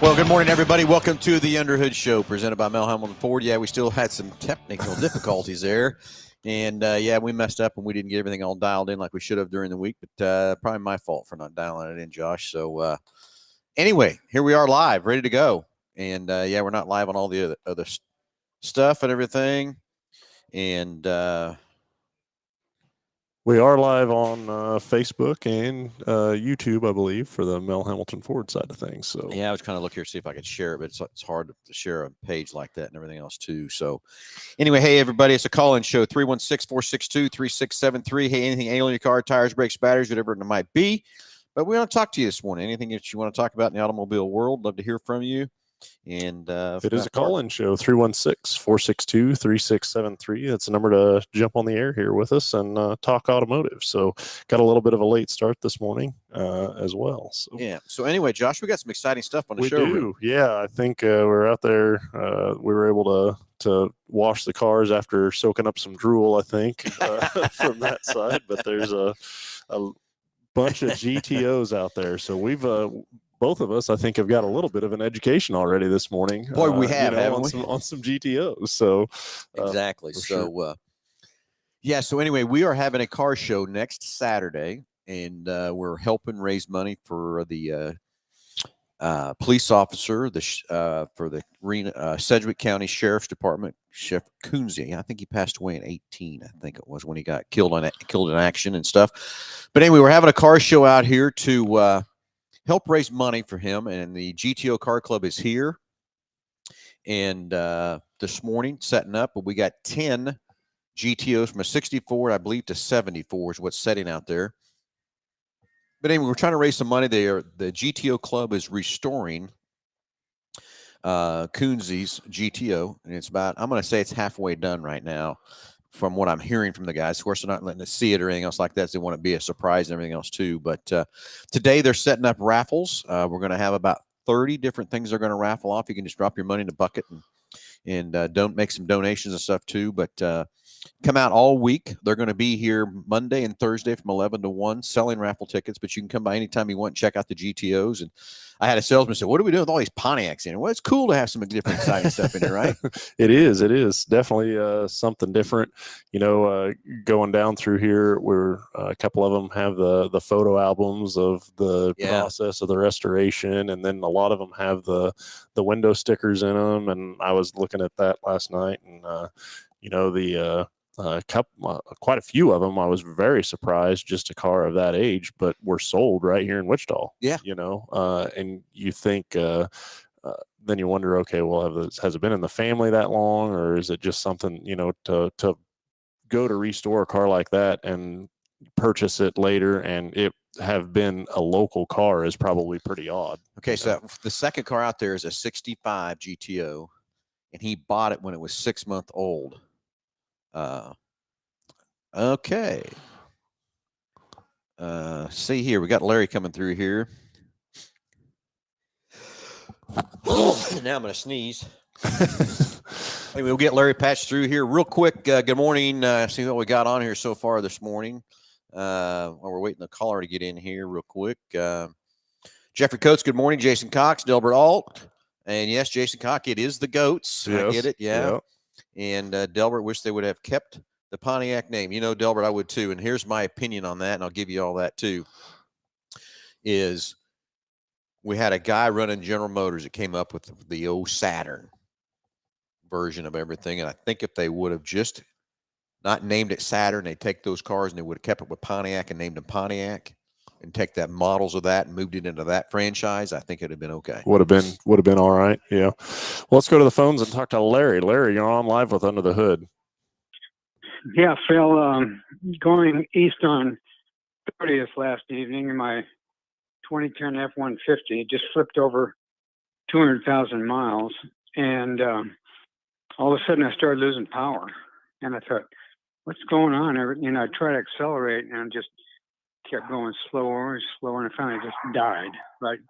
Well, good morning, everybody. Welcome to the Underhood Show, presented by Hambelton Ford. Yeah, we still had some technical difficulties there. And, we messed up and we didn't get everything all dialed in like we should have during the week. But probably my fault for not dialing it in, Josh. So, anyway, here we are live, ready to go. And, we're not live on all the other stuff and everything. And we are live on Facebook and YouTube, I believe, for the Mel Hambelton Ford side of things. So yeah, I was kind of looking here to see if I could share it, but it's hard to share a page like that and everything else too. So anyway, hey everybody, it's a call-in show, 316-462-3673. Hey, anything ailing your car, tires, brakes, batteries, whatever it might be. But we want to talk to you this morning. Anything that you want to talk about in the automobile world, love to hear from you. And it is a call-in show, 316-462-3673. That's the number to jump on the air here with us and talk automotive. So got a little bit of a late start this morning as well. So. Yeah. So anyway, Josh, we got some exciting stuff on the show. We do. Yeah, I think we're out there. We were able to wash the cars after soaking up some drool, I think, from that side. But there's a bunch of GTOs out there. So we've both of us, I think, have got a little bit of an education already this morning. Boy, we have, haven't we? On some GTOs. So exactly. So so anyway, we are having a car show next Saturday, and we're helping raise money for the police officer for the Sedgwick County Sheriff's Department, Chef Coonsey. I think he passed away in 2018. I think it was when he got killed in action and stuff. But anyway, we're having a car show out here to help raise money for him, and the GTO Car Club is here. And this morning, setting up, but we got 10 GTOs from a 64, I believe, to 74 is what's setting out there. But anyway, we're trying to raise some money there. The GTO Club is restoring Coonsey's GTO, and it's about, I'm going to say it's halfway done right now from what I'm hearing from the guys. Of course, they're not letting us see it or anything else like that. So they want to be a surprise and everything else too. But today they're setting up raffles. We're going to have about 30 different things they're going to raffle off. You can just drop your money in the bucket and don't make some donations and stuff too. But come out all week. They're going to be here Monday and Thursday from 11 to 1 selling raffle tickets, but you can come by anytime you want and check out the GTOs. And I had a salesman say, what are we doing with all these Pontiacs in? Well, it's cool to have some different exciting stuff in here, right? It is definitely something different. Going down through here, where a couple of them have the photo albums of the process of the restoration, and then a lot of them have the window stickers in them. And I was looking at that last night, and quite a few of them, I was very surprised, just a car of that age, but were sold right here in Wichita. Yeah. And you think, then you wonder, okay, well, has it been in the family that long, or is it just something, to go to restore a car like that and purchase it later and it have been a local car is probably pretty odd. Okay. So the second car out there is a 65 GTO, and he bought it when it was 6 months old. Okay. See here, we got Larry coming through here. Now I'm going to sneeze. Anyway, we'll get Larry patched through here real quick. Good morning. See what we got on here so far this morning. While we're waiting the caller to get in here real quick. Jeffrey Coates, good morning. Jason Cox, Delbert Alt. And yes, Jason Cox, it is the Goats. Yes. I get it. Yeah. Yep. And Delbert wished they would have kept the Pontiac name. Delbert, I would too. And here's my opinion on that, and I'll give you all that too, is we had a guy running General Motors that came up with the old Saturn version of everything. And I think if they would have just not named it Saturn, they'd take those cars and they would have kept it with Pontiac and named them Pontiac and take that models of that and moved it into that franchise, I think it'd have been okay. Would have been all right. Yeah. Well, let's go to the phones and talk to Larry. Larry, you're on live with Under the Hood. Yeah, Phil, going east on 30th last evening, my 2010 F-150 just flipped over 200,000 miles, and all of a sudden I started losing power. And I thought, what's going on? I tried to accelerate and just kept going slower and slower, and I finally just died right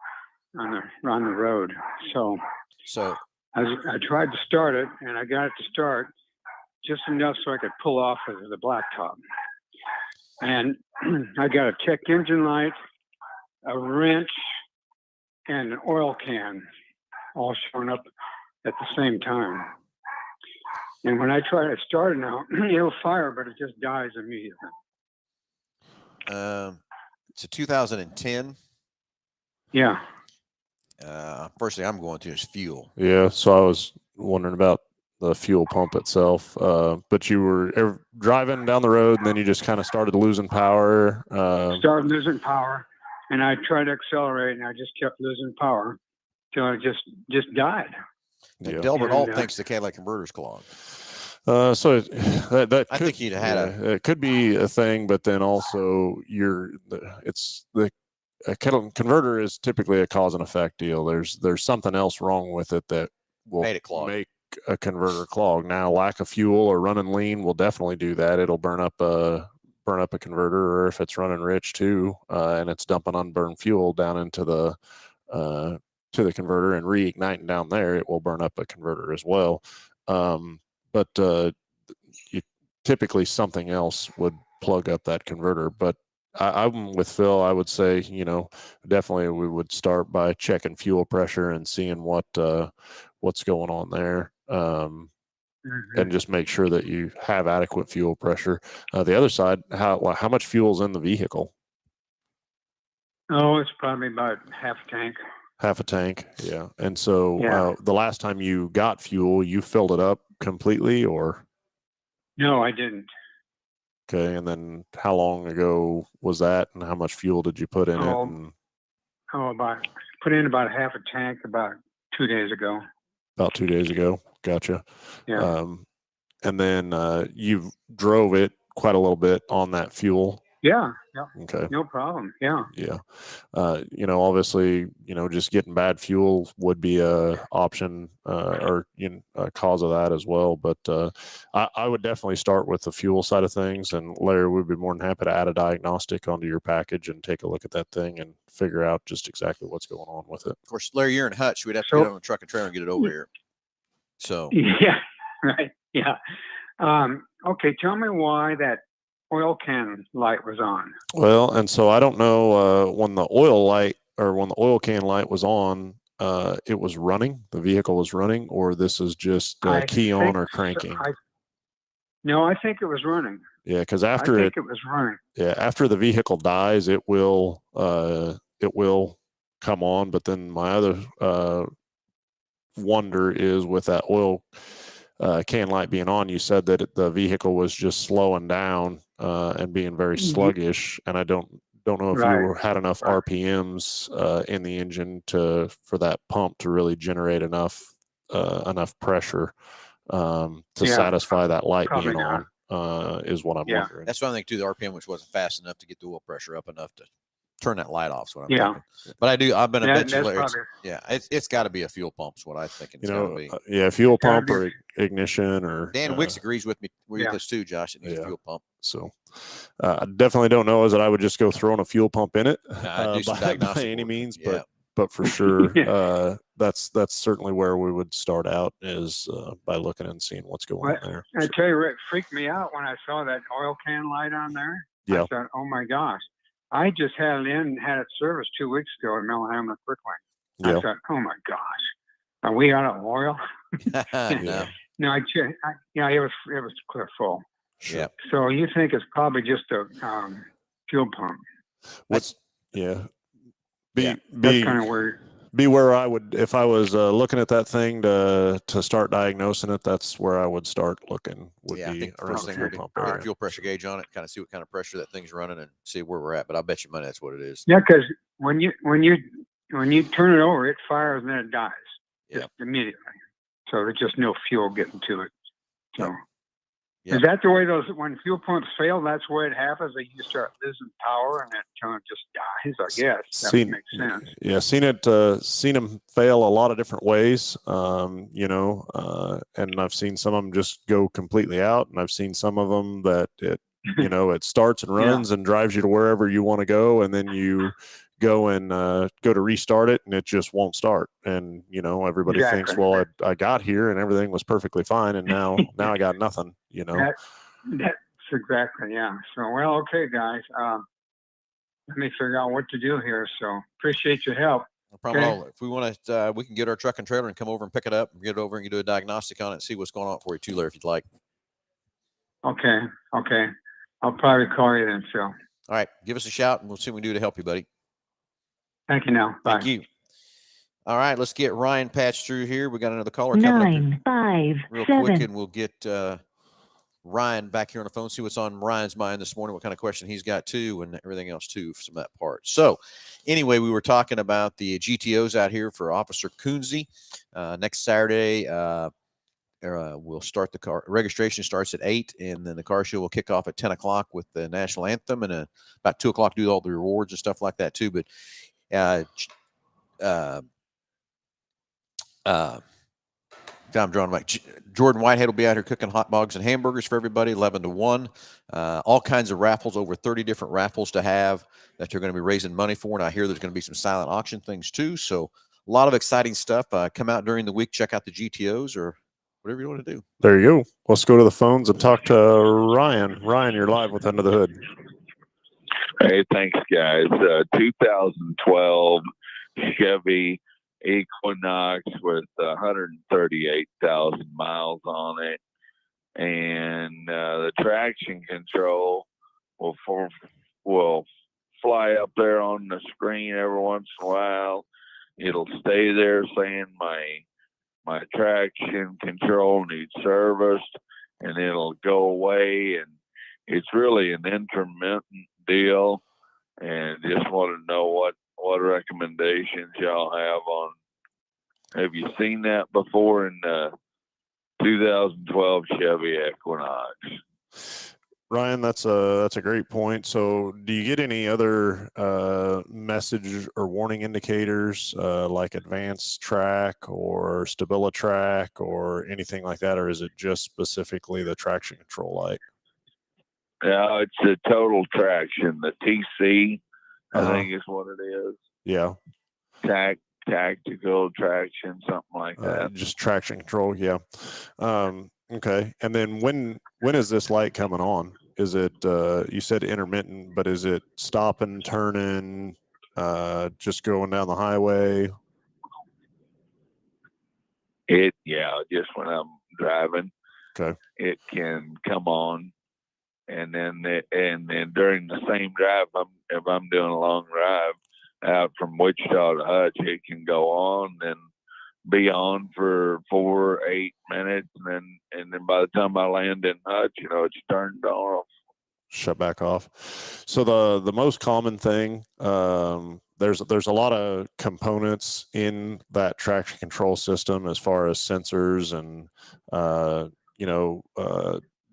on the road. So I tried to start it, and I got it to start just enough so I could pull off of the blacktop. And I got a check engine light, a wrench, and an oil can. all showing up at the same time. And when I try to start it now, it'll fire, but it just dies immediately. It's a 2010. Yeah. First thing I'm going to is fuel. Yeah, so I was wondering about the fuel pump itself. But you were driving down the road, and then you just kind of started losing power. Started losing power, and I tried to accelerate, and I just kept losing power till it just died. And Delbert Alt thinks the catalytic converter's clogged. So that I could, think he'd had it could be a thing, but then also a kettle converter is typically a cause and effect deal. There's something else wrong with it that will Made it clog. make a converter clog. Now, lack of fuel or running lean will definitely do that. It'll burn up a converter, or if it's running rich too, and it's dumping unburned fuel down into the to the converter and reigniting down there, it will burn up a converter as well. But typically something else would plug up that converter. But I'm with Phil. I would say, definitely we would start by checking fuel pressure and seeing what's going on there. And just make sure that you have adequate fuel pressure. The other side, how much fuel's in the vehicle? Oh, it's probably about half a tank. Half a tank, yeah. And so the last time you got fuel, you filled it up completely, or? No, I didn't. Okay, and then how long ago was that, and how much fuel did you put in it? And... put in about half a tank about 2 days ago. About 2 days ago, gotcha. Yeah. And then you drove it quite a little bit on that fuel. Yeah. Okay. No problem. Yeah. Yeah. Obviously, just getting bad fuel would be a option or a cause of that as well. But I would definitely start with the fuel side of things. And Larry would be more than happy to add a diagnostic onto your package and take a look at that thing and figure out just exactly what's going on with it. Of course, Larry, you're in Hutch. We'd have to get on the truck and trailer and get it over here. So. Yeah. Right. Yeah. Okay. Tell me why that oil can light was on. Well, and so I don't know when the oil can light was on, it was running, the vehicle was running, or this is just key on or cranking. No, I think it was running. Yeah, because after it was running. Yeah, after the vehicle dies, it will come on. But then my other wonder is with that oil can light being on, you said that the vehicle was just slowing down and being very sluggish, and I don't know if you had enough RPMs in the engine for that pump to really generate enough pressure to satisfy that light being on. Is what I'm wondering. That's what I think too. The RPM, which wasn't fast enough to get the oil pressure up enough to turn that light off. Is what I'm thinking. But I've been a bet you, Larry. It's got to be a fuel pump. Is what I think it's got to be. Fuel pump or ignition or. Dan Wicks agrees with me with this too, Josh. It needs a fuel pump. So I definitely don't know is that I would just go throwing a fuel pump in it by any means, but for sure, that's certainly where we would start out is by looking and seeing what's going on there. I tell you, Rick, freaked me out when I saw that oil can light on there. Yeah. I thought, oh my gosh. I just had it serviced 2 weeks ago at Millhammer Quicklane. I thought, oh my gosh, are we out of oil? No, I checked. It was clear full. Yeah. So you think it's probably just a fuel pump? That's that's kind of weird. Be where I would, if I was looking at that thing to start diagnosing it, that's where I would start looking. I think the first thing we'll do, put a fuel pressure gauge on it, kind of see what kind of pressure that thing's running and see where we're at. But I bet you money that's what it is. Yeah, because when you turn it over, it fires and then it dies just immediately. So there's just no fuel getting to it. So is that the way when fuel pumps fail, that's the way it happens? That you start losing power and it just dies, I guess. That makes sense. Yeah, seen them fail a lot of different ways, and I've seen some of them just go completely out, and I've seen some of them that it starts and runs and drives you to wherever you want to go, and then you go to restart it and it just won't start, and everybody thinks, well, I got here and everything was perfectly fine, and now I got nothing. That's exactly So okay, guys, let me figure out what to do here. So appreciate your help. No problem at Okay. all. If we want to, we can get our truck and trailer and come over and pick it up, and get it over and do a diagnostic on it and see what's going on for you too, Larry, if you'd like. Okay. Okay. I'll probably call you then, Phil. All right, give us a shout, and we'll see what we can do to help you, buddy. Thank you now. Bye. Thank you. All right, let's get Ryan patched through here. We got another caller coming up here real quick, and we'll get Ryan back here on the phone, see what's on Ryan's mind this morning, what kind of question he's got too, and everything else too from that part. So anyway, we were talking about the GTOs out here for Officer Coonsey. Next Saturday, we'll start the car. Registration starts at 8, and then the car show will kick off at 10 o'clock with the national anthem, and about 2 o'clock do all the rewards and stuff like that too. But I'm drawing like Jordan Whitehead will be out here cooking hot dogs and hamburgers for everybody, 11 to 1. All kinds of raffles, over 30 different raffles to have that they're going to be raising money for. And I hear there's going to be some silent auction things too. So a lot of exciting stuff. Come out during the week, check out the GTOs or whatever you want to do. There you go. Let's go to the phones and talk to Ryan. Ryan, you're live with Under the Hood. Hey, thanks, guys. 2012 Chevy Equinox with 138,000 miles on it, and the traction control will fly up there on the screen every once in a while. It'll stay there saying my traction control needs serviced, and it'll go away. And it's really an intermittent deal, and just want to know what recommendations y'all have on. Have you seen that before in the 2012 Chevy Equinox? Ryan, that's a great point. So do you get any other message or warning indicators like advanced track or StabiliTrack or anything like that, or is it just specifically the traction control light? Yeah, it's the total traction, the TC, I think is what it is. Yeah. Tactical traction, something like that. Just traction control, yeah. Okay. And then when is this light coming on? Is it you said intermittent, but is it stopping, turning, just going down the highway? Just when I'm driving. Okay. It can come on, and then during the same drive, if I'm doing a long drive out from Wichita to Hutch, it can go on and be on for 4-8 minutes, and then by the time I land in Hutch, it's turned off. Shut back off. So the most common thing, there's a lot of components in that traction control system as far as sensors and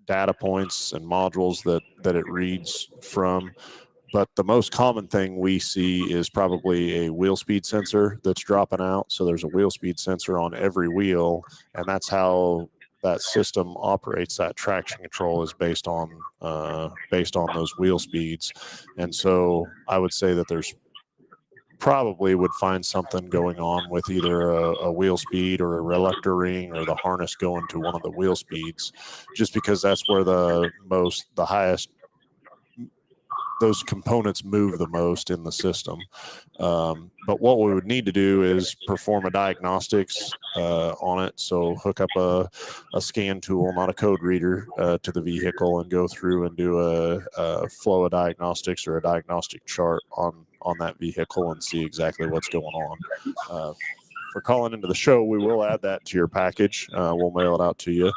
data points and modules that it reads from. But the most common thing we see is probably a wheel speed sensor that's dropping out. So there's a wheel speed sensor on every wheel, and that's how that system operates. That traction control is based on those wheel speeds. And so I would say that there's probably would find something going on with either a wheel speed or a reluctor ring or the harness going to one of the wheel speeds, just because that's where the highest those components move the most in the system. But what we would need to do is perform a diagnostics on it. So hook up a scan tool, not a code reader, to the vehicle and go through and do a flow of diagnostics or a diagnostic chart on that vehicle and see exactly what's going on. For calling into the show, we will add that to your package. We'll mail it out to you.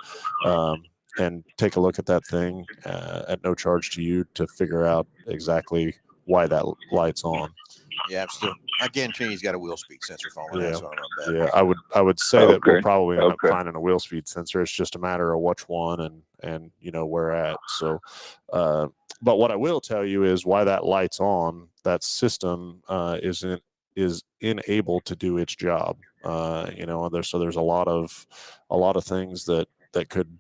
And take a look at that thing at no charge to you to figure out exactly why that light's on. Yeah, absolutely. I guarantee he's got a wheel speed sensor following that. So Yeah, I would say that we'll probably end up finding a wheel speed sensor. It's just a matter of which one and where at. So, but what I will tell you is why that light's on. That system is unable to do its job. There's a lot of things that could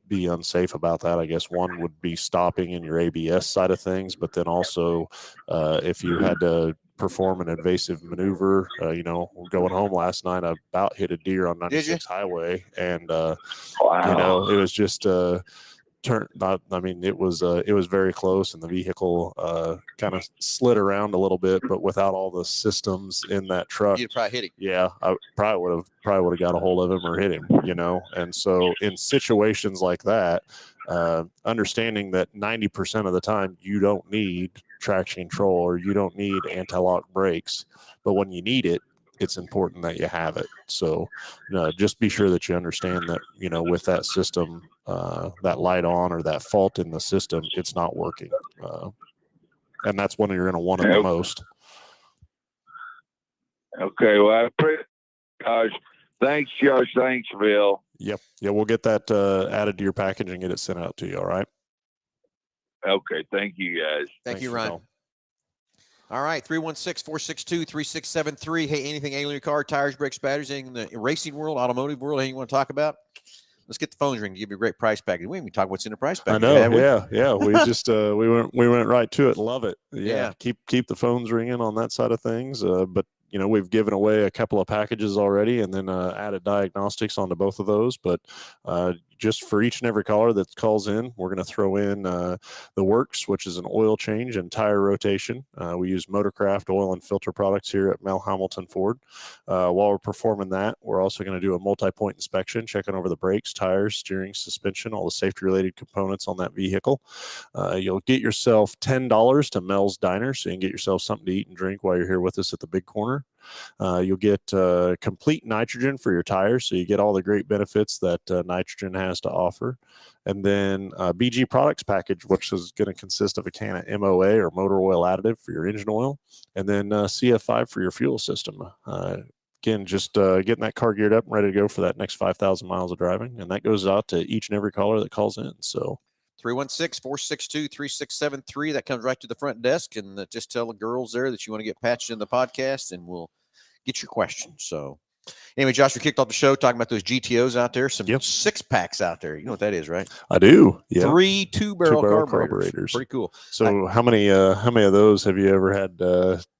be unsafe about that. I guess one would be stopping in your ABS side of things, but then also if you had to perform an invasive maneuver, going home last night, I about hit a deer on 96 highway, and it was just I mean, it was very close, and the vehicle kind of slid around a little bit, but without all the systems in that truck, You'd probably hit him. yeah, I probably would have got a hold of him or hit him, And so in situations like that, understanding that 90% of the time you don't need traction control or you don't need anti-lock brakes, but when you need it, it's important that you have it. So just be sure that you understand that, with that system, that light on or that fault in the system, it's not working. And that's when you're going to want it the most. Okay. Well, I appreciate Josh. Thanks, Josh. Thanks, Bill. Yep. Yeah, we'll get that added to your package and get it sent out to you. All right. Okay. Thank you, guys. Thank you, Ryan. All right, 316-462-3673. Hey, anything ailing your car, tires, brakes, batteries, anything in the racing world, automotive world, anything you want to talk about? Let's get the phones ringing. Give you a great price package. We didn't even talk what's in the price package. I know. Yeah. We just we went right to it. Love it. Yeah. Keep the phones ringing on that side of things. But we've given away a couple of packages already, and then added diagnostics onto both of those. But just for each and every caller that calls in, we're going to throw in the works, which is an oil change and tire rotation. We use Motorcraft oil and filter products here at Hambelton Ford. While we're performing that, we're also going to do a multi-point inspection, checking over the brakes, tires, steering, suspension, all the safety-related components on that vehicle. You'll get yourself $10 to Mel's Diner, so you can get yourself something to eat and drink while you're here with us at the big corner. You'll get complete nitrogen for your tires, so you get all the great benefits that nitrogen has to offer. And then BG products package, which is going to consist of a can of MOA or motor oil additive for your engine oil, and then CF5 for your fuel system. Again, just getting that car geared up and ready to go for that next 5,000 miles of driving. And that goes out to each and every caller that calls in. So 316-462-3673. That comes right to the front desk, and just tell the girls there that you want to get patched in the podcast, and we'll get your questions. So anyway, Josh, we kicked off the show talking about those GTOs out there, some 6-packs out there. You know what that is, right? I do. Yeah. 3 two-barrel carburetors. Pretty cool. So how many of those have you ever had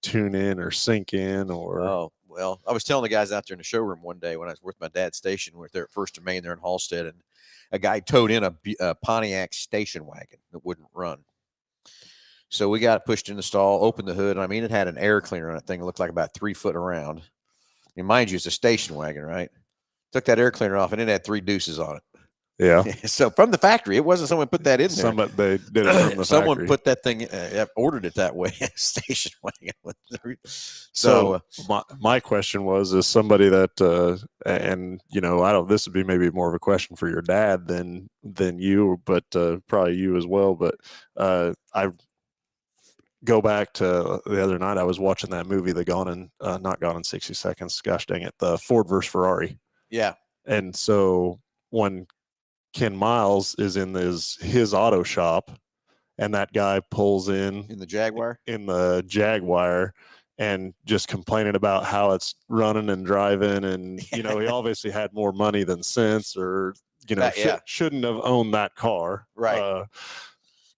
tune in or sink in or? Oh, well, I was telling the guys out there in the showroom one day when I was with my dad's station. We were there at First and Main there in Halstead, and a guy towed in a Pontiac station wagon that wouldn't run. So we got it pushed in the stall, opened the hood. And I mean, it had an air cleaner on it thing. It looked like about 3 foot around. And mind you, it's a station wagon, right? Took that air cleaner off, and it had 3 deuces on it. Yeah. So from the factory, it wasn't someone put that in there. They did it from the someone factory. put that thing, ordered it that way. Station wagon. So my question was, is somebody that, and this would be maybe more of a question for your dad than you, but probably you as well. But I go back to the other night. I was watching that movie, not Gone in 60 Seconds. Gosh dang it, the Ford versus Ferrari. Yeah. And so when Ken Miles is in his auto shop, and that guy pulls in the Jaguar, and just complaining about how it's running and driving, and he obviously had more money than sense, or shouldn't have owned that car, right?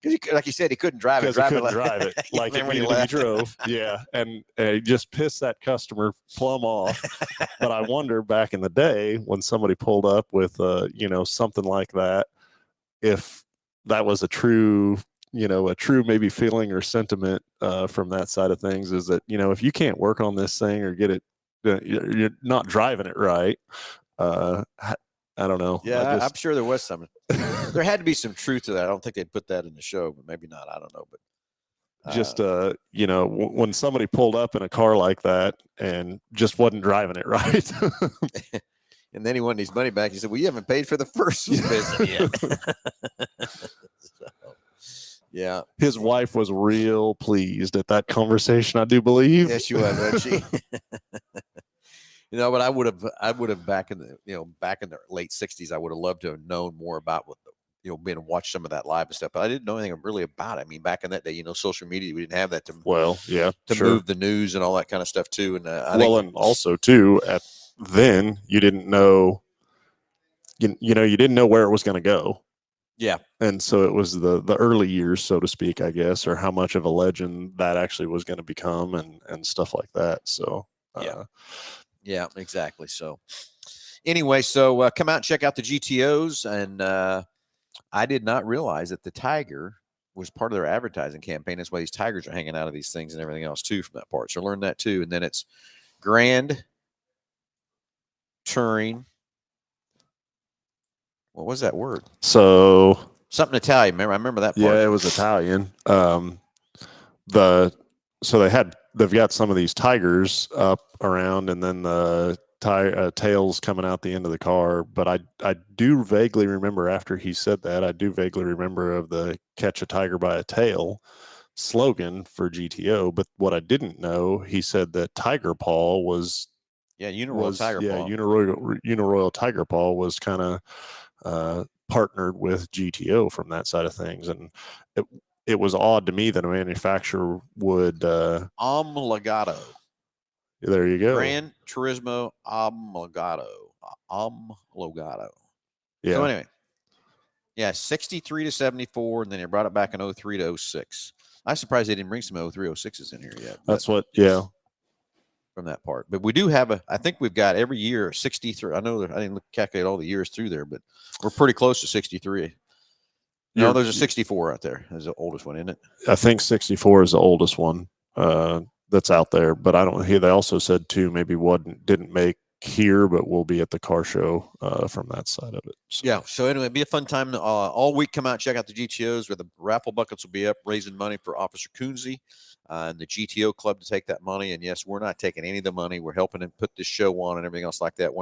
Because like you said, he couldn't drive it. He couldn't drive it like it needed to be drove. Yeah, and he just pissed that customer plumb off. But I wonder, back in the day when somebody pulled up with something like that, if that was a true maybe feeling or sentiment from that side of things, is that if you can't work on this thing or get it, you're not driving it right. I don't know. Yeah, I'm sure there was something. There had to be some truth to that. I don't think they'd put that in the show, but maybe not. I don't know. But just when somebody pulled up in a car like that and just wasn't driving it right, and then he wanted his money back. He said, "Well, you haven't paid for the first visit yet." Yeah, his wife was real pleased at that conversation, I do believe. Yes, she was, wasn't she? But I would have back in the late 60s, I would have loved to have known more about what been and watched some of that live and stuff. But I didn't know anything really about it. I mean, back in that day, social media, we didn't have that to move the news and all that kind of stuff too. And and also too, then you didn't know, you didn't know where it was going to go. Yeah. And so it was the early years, so to speak, I guess, or how much of a legend that actually was going to become and stuff like that. So yeah, exactly. So anyway, come out and check out the GTOs, and I did not realize that the tiger was part of their advertising campaign. That's why these tigers are hanging out of these things and everything else too from that part. So learn that too. And then it's Grand Touring. What was that word? So Something Italian. Remember, I remember that part. yeah, it was Italian. They've got some of these tigers up around, and then the tails coming out the end of the car. But I do vaguely remember, after he said that, I do vaguely remember of the "Catch a Tiger by a Tail" slogan for GTO. But what I didn't know, he said that Tiger Paw was Uniroyal Tiger Paw. Uniroyal Tiger Paw was kind of partnered with GTO from that side of things, and it was odd to me that a manufacturer would Omologato. There you go. Gran Turismo Omologato. Omologato. Yeah. So anyway, 63 to 74, and then they brought it back in 03 to 06. I'm surprised they didn't bring some 03, 06s in here yet. That's what, yeah. From that part. But we do have I think we've got every year 63. I know that I didn't calculate all the years through there, but we're pretty close to 63. No, there's a 64 out there. That's the oldest one, isn't it? I think 64 is the oldest one that's out there. But I don't hear. They also said too, maybe one didn't make here, but will be at the car show from that side of it. So. Yeah. So anyway, it'll be a fun time all week. Come out, check out the GTOs where the raffle buckets will be up, raising money for Officer Coonsey and the GTO club to take that money. And yes, we're not taking any of the money. We're helping him put this show on and everything else like that.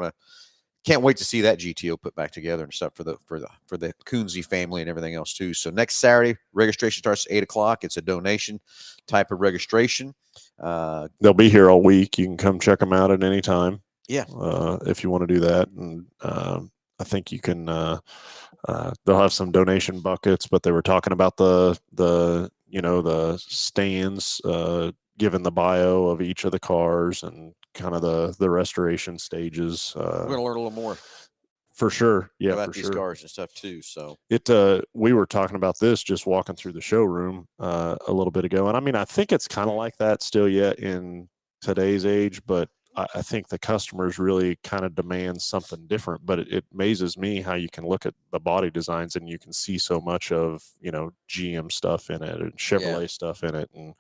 Can't wait to see that GTO put back together and stuff for the Coonsey family and everything else too. So next Saturday, registration starts at 8:00. It's a donation type of registration. They'll be here all week. You can come check them out at any time. Yeah. If you want to do that. And I think you can, they'll have some donation buckets, but they were talking about the stands, given the bio of each of the cars and kind of the restoration stages. We're going to learn a little more. For sure. Yeah. About these cars and stuff too. So we were talking about this just walking through the showroom a little bit ago. And I mean, I think it's kind of like that still yet in today's age, but I think the customers really kind of demand something different. But it amazes me how you can look at the body designs and you can see so much of, GM stuff in it and Chevrolet stuff in it. And,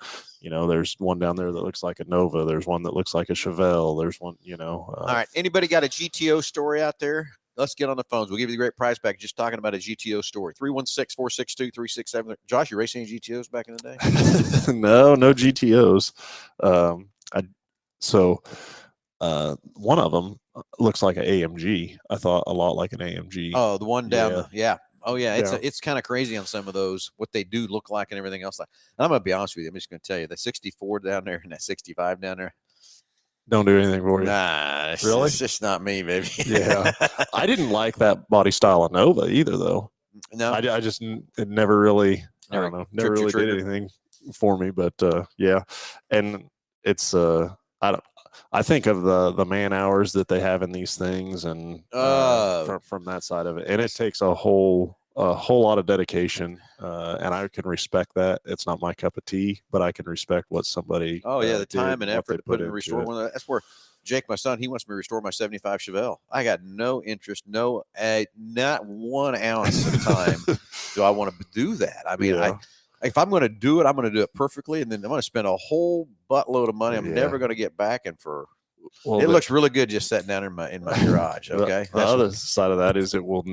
there's one down there that looks like a Nova. There's one that looks like a Chevelle. There's one, All right. Anybody got a GTO story out there? Let's get on the phones. We'll give you the great prize pack just talking about a GTO story. 316-462-3670. Josh, you racing any GTOs back in the day? No GTOs. One of them looks like an AMG. I thought a lot like an AMG. Oh, the one down. Yeah. Oh, yeah. It's kind of crazy on some of those, what they do look like and everything else. And I'm going to be honest with you. I'm just going to tell you, the 64 down there and that 65 down there. Don't do anything for you. Nah, really? It's just not me, baby. Yeah. I didn't like that body style of Nova either, though. No. I just, it never really, I don't know, never really did anything for me. But yeah. And it's, I think of the man hours that they have in these things, and from that side of it, and it takes a whole lot of dedication, and I can respect that. It's not my cup of tea, but I can respect what somebody. The time and effort to put in restore one. That's where Jake, my son, he wants me to restore my 75 Chevelle. I got no interest, not 1 ounce of time do I want to do that. I mean, if I'm going to do it, I'm going to do it perfectly, and then I'm going to spend a whole buttload of money I'm never going to get back. And it looks really good just sitting down in my garage. Okay, the other side of that is it will.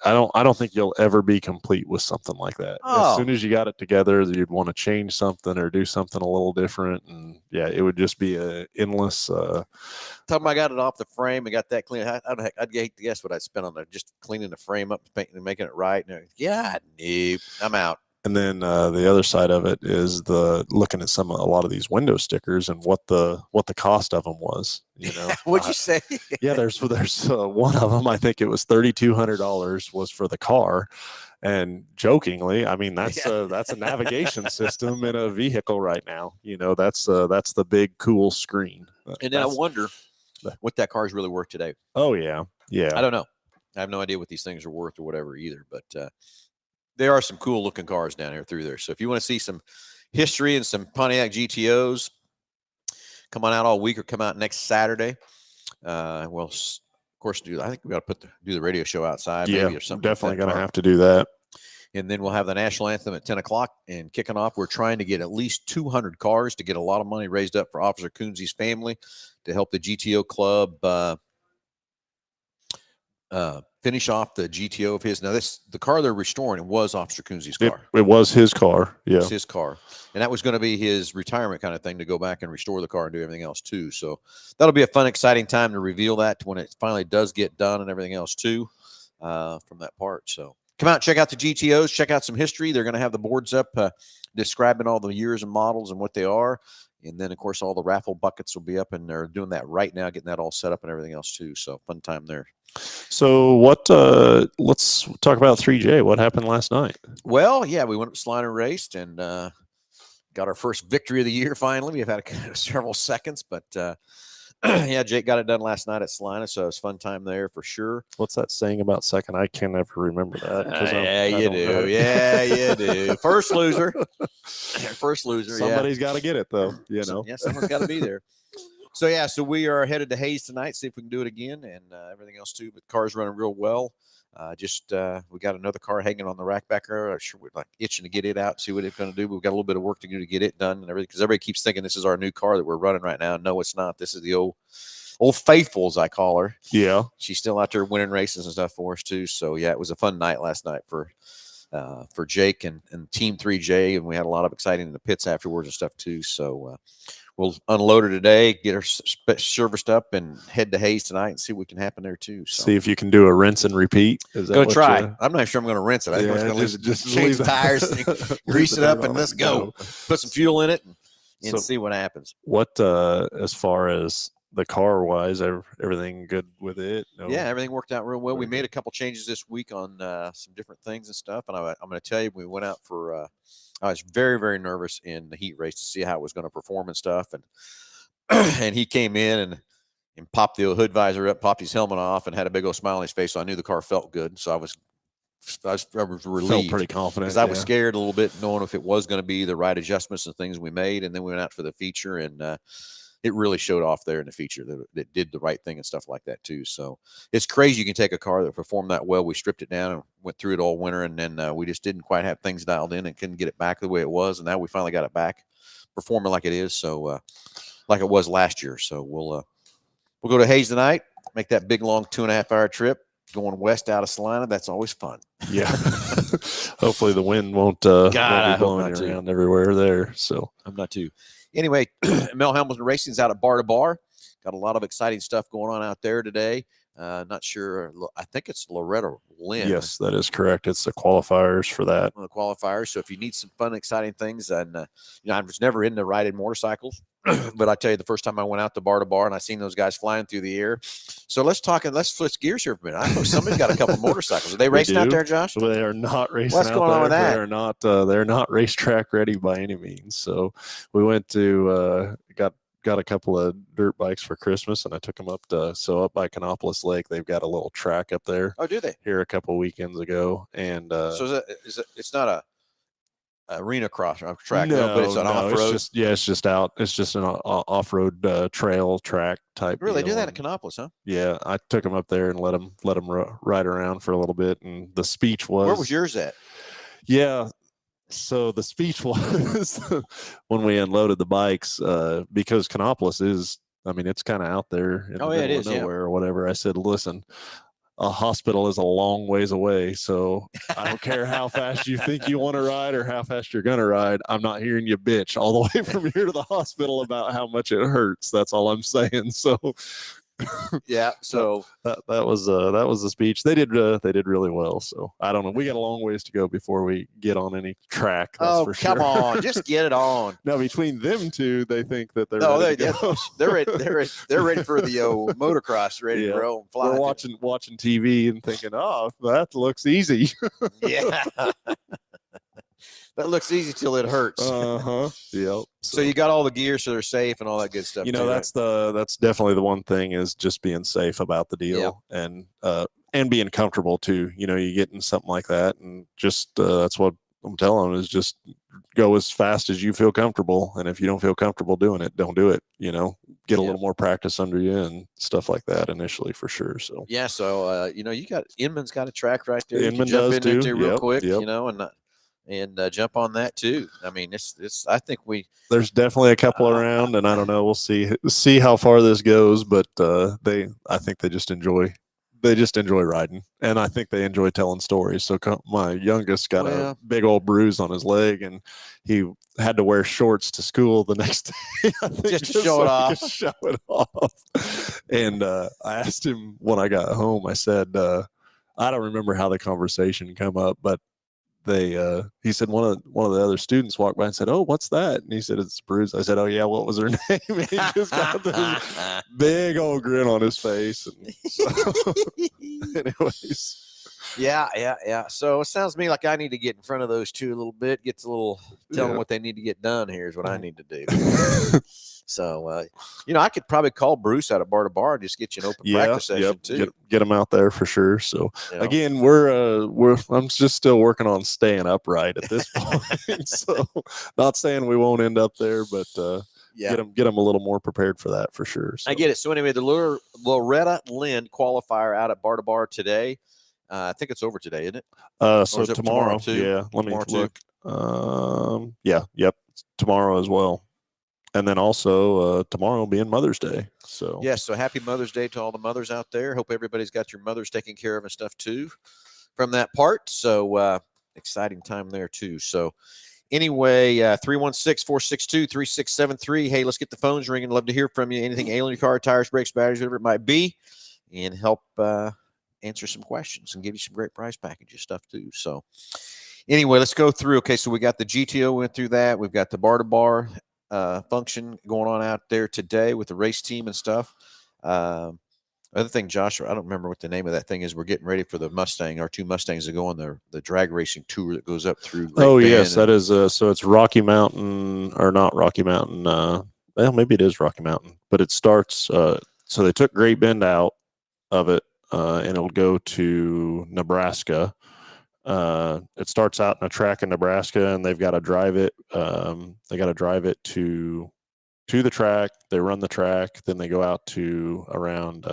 I don't think you'll ever be complete with something like that. Oh. As soon as you got it together, you'd want to change something or do something a little different, and it would just be a endless. Time I got it off the frame and got that clean, I'd hate to guess what I'd spend on just cleaning the frame up, painting and making it right. And nope, I'm out. And then the other side of it is looking at a lot of these window stickers and what the cost of them was. What'd you say? Yeah, there's one of them. I think it was $3,200 was for the car, and jokingly, I mean that's a navigation system in a vehicle right now. That's the big cool screen. And then I wonder what that car is really worth today. Oh yeah. I don't know. I have no idea what these things are worth or whatever either, but. There are some cool looking cars down here through there. So if you want to see some history and some Pontiac GTOs, come on out all week or come out next Saturday. Of course, I think we got to do the radio show outside. Yeah, maybe or something. Definitely going to have to do that. And then we'll have the national anthem at 10 o'clock and kicking off. We're trying to get at least 200 cars to get a lot of money raised up for Officer Coonsy's family to help the GTO club finish off the GTO of his. Now, the car they're restoring, it was Officer Coonsy's car. It was his car. Yeah. It was his car. And that was going to be his retirement kind of thing, to go back and restore the car and do everything else too. So that'll be a fun, exciting time to reveal that when it finally does get done and everything else too from that part. So come out, check out the GTOs, check out some history. They're going to have the boards up describing all the years and models and what they are. And then, of course, all the raffle buckets will be up, and they're doing that right now, getting that all set up and everything else too. So fun time there. So let's talk about 3J. What happened last night? Well, yeah, we went up to Salina, raced, and got our first victory of the year finally. We've had several seconds, but yeah, Jake got it done last night at Salina, so it was a fun time there for sure. What's that saying about second? I can never remember that. Yeah, you do. Yeah, you do. First loser. First loser. Somebody's got to get it, though. You know. Yeah, someone's got to be there. So yeah, so we are headed to Hayes tonight. See if we can do it again, and everything else too. But the car's running real well. We got another car hanging on the rack back there. I'm sure we're like itching to get it out, see what it's going to do. But we've got a little bit of work to do to get it done and everything, because everybody keeps thinking this is our new car that we're running right now. No, it's not. This is the old faithful, as I call her. Yeah, she's still out there winning races and stuff for us too. So yeah, it was a fun night last night for Jake and Team 3J, and we had a lot of exciting in the pits afterwards and stuff too. So we'll unload her today, get her serviced up, and head to Hayes tonight and see what can happen there too. So. See if you can do a rinse and repeat. Go try. I'm not sure I'm going to rinse it. I think I'm going to just change the tires, grease it up, and let's go. Put some fuel in it and see what happens. What as far as the car wise, everything good with it? No. Yeah, everything worked out real well. We made a couple changes this week on some different things and stuff. And I'm going to tell you, we went out for I was very, very nervous in the heat race to see how it was going to perform and stuff. And and he came in and popped the hood visor up, popped his helmet off, and had a big old smile on his face. So I knew the car felt good. So I was relieved. Felt pretty confident. Because I was scared a little bit, knowing if it was going to be the right adjustments and things we made. And then we went out for the feature, and it really showed off there in the feature that did the right thing and stuff like that too. So it's crazy. You can take a car that performed that well. We stripped it down and went through it all winter, and then we just didn't quite have things dialed in and couldn't get it back the way it was. And now we finally got it back performing like it is. So like it was last year. So we'll go to Hayes tonight, make that big, long 2.5 hour trip going west out of Salina. That's always fun. Yeah. Hopefully the wind won't be blowing you around everywhere there. So I'm not too. Anyway, Mel Hambelton Racing is out at Bar to Bar. Got a lot of exciting stuff going on out there today. Not sure. I think it's Loretta Lynn. Yes, that is correct. It's the qualifiers for that. The qualifiers. So if you need some fun, exciting things, and I was never into riding motorcycles, but I tell you, the first time I went out to Bar and I seen those guys flying through the air. So let's switch gears here for a minute. I know somebody's got a couple motorcycles. Are they racing out there, Josh? Well, they are not racing. What's going on with that? They're not racetrack ready by any means. So we went to got a couple of dirt bikes for Christmas, and I took them up up by Canopolis Lake. They've got a little track up there. Oh, do they? Here a couple weekends ago, and so it's not a arena cross track, no, but it's an off-road. It's just out. It's just an off-road trail track type. Really, they do that at Canopolis, huh? Yeah, I took them up there and let them ride around for a little bit, and the speech was. Where was yours at? Yeah. So the speech was when we unloaded the bikes, because Canopolis is, it's kind of out there in the middle of nowhere or whatever. I said, listen, a hospital is a long ways away, so I don't care how fast you think you want to ride or how fast you're going to ride. I'm not hearing you bitch all the way from here to the hospital about how much it hurts. That's all I'm saying. So yeah, so that was the speech. They did really well. So I don't know. We got a long ways to go before we get on any track. That's for sure. Come on, just get it on. Now between them two, they think that they're they're ready for the motocross, ready to roll and fly. We're watching TV and thinking, oh, that looks easy. Yeah. That looks easy till it hurts. Yep. So you got all the gear, so they're safe and all that good stuff. That's definitely the one thing, is just being safe about the deal, and being comfortable too. You get in something like that, and just that's what I'm telling them, is just go as fast as you feel comfortable, and if you don't feel comfortable doing it, don't do it. get a Yeah. little more practice under you and stuff like that initially for sure. So Yeah, so you know, you got Inman's got a track right there. You can Inman jump does in there too. real Yep, quick, yep. you know, and jump on that too. I mean, it's. I think There's definitely a couple around, and I don't know. We'll see how far this goes, but I think they just enjoy riding, and I think they enjoy telling stories. So my youngest got a big old bruise on his leg, and he had to wear shorts to school the next day. I think, just to show it off. Show it off. And I asked him when I got home. I said, I don't remember how the conversation come up, but he said one of the other students walked by and said, "Oh, what's that?" And he said, "It's Bruce." I said, "Oh yeah, what was her name?" And he just got this big old grin on his face. And so, anyways, yeah. So it sounds to me like I need to get in front of those two a little bit, tell them what they need to get done. Here's what I need to do. So, you know, I could probably call Bruce out at bar to bar and just get you an open practice session too. Get him out there for sure. So again, I'm just still working on staying upright at this point. So not saying we won't end up there, but get them a little more prepared for that for sure. So. I get it. So anyway, the Loretta Lynn qualifier out at bar to bar today. I think it's over today, isn't it? So is it tomorrow too? Yeah. Let me tomorrow look. Yep. Tomorrow as well. And then also tomorrow being Mother's Day. So yes, so happy Mother's Day to all the mothers out there. Hope everybody's got your mothers taken care of and stuff too from that part. So exciting time there too. So anyway, 316-462-3673. Hey, let's get the phones ringing. Love to hear from you. Anything ailing your car, tires, brakes, batteries, whatever it might be, and help answer some questions and give you some great prize packages stuff too. So anyway, let's go through. Okay, so we got the GTO, went through that. We've got the bar to bar function going on out there today with the race team and stuff. Other thing, Josh, I don't remember what the name of that thing is. We're getting ready for the Mustang. Our two Mustangs that go on the drag racing tour that goes up through. Yes, that is. So it's Rocky Mountain, or not Rocky Mountain. Well, maybe it is Rocky Mountain, but it starts. So they took Great Bend out of it, and it'll go to Nebraska. It starts out in a track in Nebraska, and they've got to drive it. They got to drive it to the track. They run the track, then they go out to around